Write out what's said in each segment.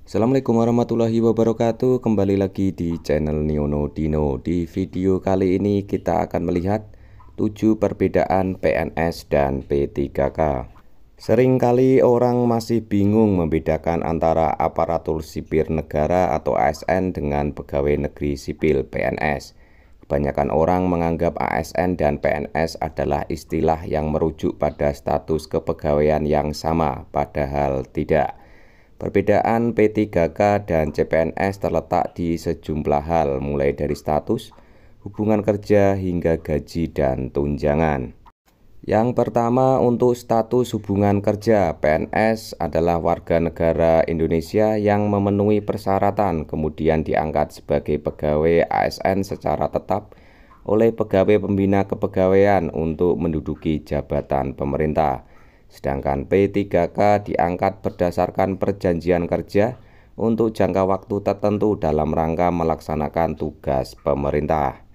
Assalamualaikum warahmatullahi wabarakatuh. Kembali lagi di channel Niono Dino. Di video kali ini kita akan melihat 7 perbedaan PNS dan P3K. Seringkali orang masih bingung membedakan antara aparatur sipil negara atau ASN dengan pegawai negeri sipil PNS. Kebanyakan orang menganggap ASN dan PNS adalah istilah yang merujuk pada status kepegawaian yang sama, padahal tidak. Perbedaan P3K dan CPNS terletak di sejumlah hal, mulai dari status, hubungan kerja, hingga gaji dan tunjangan. Yang pertama, untuk status hubungan kerja, PNS adalah warga negara Indonesia yang memenuhi persyaratan, kemudian diangkat sebagai pegawai ASN secara tetap oleh pegawai pembina kepegawaian untuk menduduki jabatan pemerintah. Sedangkan P3K diangkat berdasarkan perjanjian kerja untuk jangka waktu tertentu dalam rangka melaksanakan tugas pemerintah.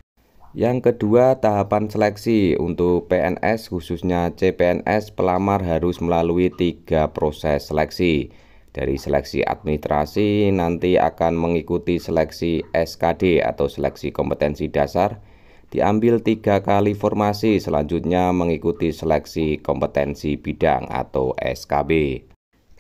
Yang kedua, tahapan seleksi. Untuk PNS khususnya CPNS, pelamar harus melalui 3 proses seleksi. Dari seleksi administrasi nanti akan mengikuti seleksi SKD atau seleksi kompetensi dasar. Diambil 3 kali formasi, selanjutnya mengikuti seleksi kompetensi bidang atau SKB.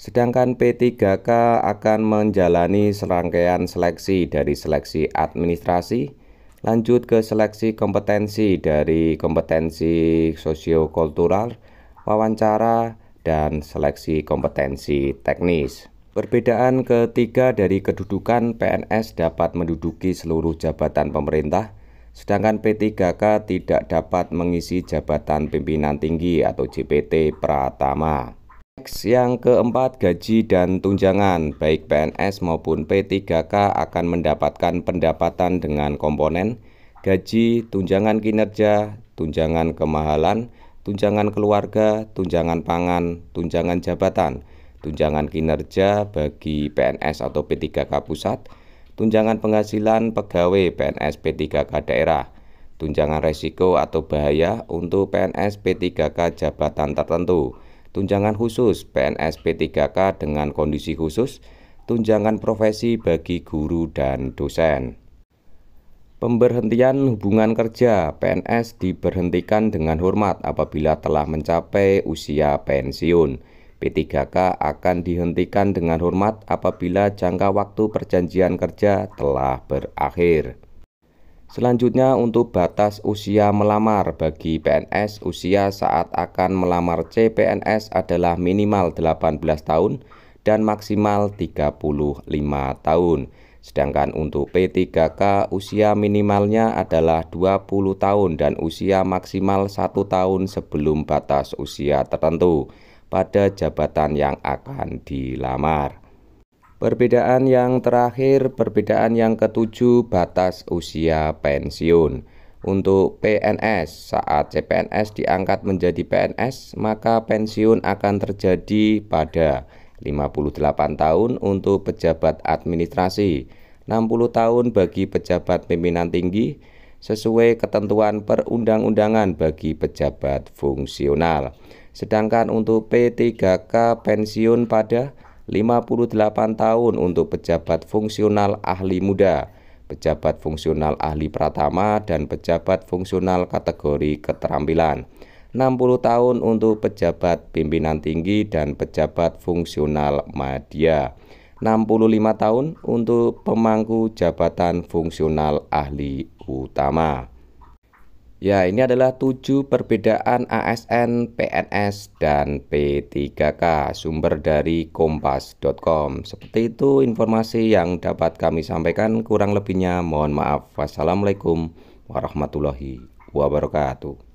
Sedangkan P3K akan menjalani serangkaian seleksi dari seleksi administrasi, lanjut ke seleksi kompetensi dari kompetensi sosiokultural, wawancara, dan seleksi kompetensi teknis. Perbedaan ketiga dari kedudukan, PNS dapat menduduki seluruh jabatan pemerintah, sedangkan P3K tidak dapat mengisi jabatan pimpinan tinggi atau JPT Pratama. Yang keempat, gaji dan tunjangan. Baik PNS maupun P3K akan mendapatkan pendapatan dengan komponen gaji, tunjangan kinerja, tunjangan kemahalan, tunjangan keluarga, tunjangan pangan, tunjangan jabatan, tunjangan kinerja bagi PNS atau P3K pusat, tunjangan penghasilan pegawai PNS P3K daerah, tunjangan resiko atau bahaya untuk PNS P3K jabatan tertentu, tunjangan khusus PNS P3K dengan kondisi khusus, tunjangan profesi bagi guru dan dosen. Pemberhentian hubungan kerja, PNS diberhentikan dengan hormat apabila telah mencapai usia pensiun. P3K akan dihentikan dengan hormat apabila jangka waktu perjanjian kerja telah berakhir. Selanjutnya, untuk batas usia melamar, bagi PNS, usia saat akan melamar CPNS adalah minimal 18 tahun dan maksimal 35 tahun. Sedangkan untuk P3K, usia minimalnya adalah 20 tahun dan usia maksimal 1 tahun sebelum batas usia tertentu pada jabatan yang akan dilamar. Perbedaan yang terakhir, perbedaan yang ketujuh, batas usia pensiun. Untuk PNS, saat CPNS diangkat menjadi PNS, maka pensiun akan terjadi pada 58 tahun untuk pejabat administrasi, 60 tahun bagi pejabat pimpinan tinggi, sesuai ketentuan perundang-undangan bagi pejabat fungsional. Sedangkan untuk P3K pensiun pada 58 tahun untuk pejabat fungsional ahli muda, pejabat fungsional ahli pratama, dan pejabat fungsional kategori keterampilan. 60 tahun untuk pejabat pimpinan tinggi dan pejabat fungsional madya. 65 tahun untuk pemangku jabatan fungsional ahli utama. Ya, ini adalah 7 perbedaan ASN, PNS, dan P3K, sumber dari kompas.com. Seperti itu informasi yang dapat kami sampaikan, kurang lebihnya mohon maaf. Wassalamualaikum warahmatullahi wabarakatuh.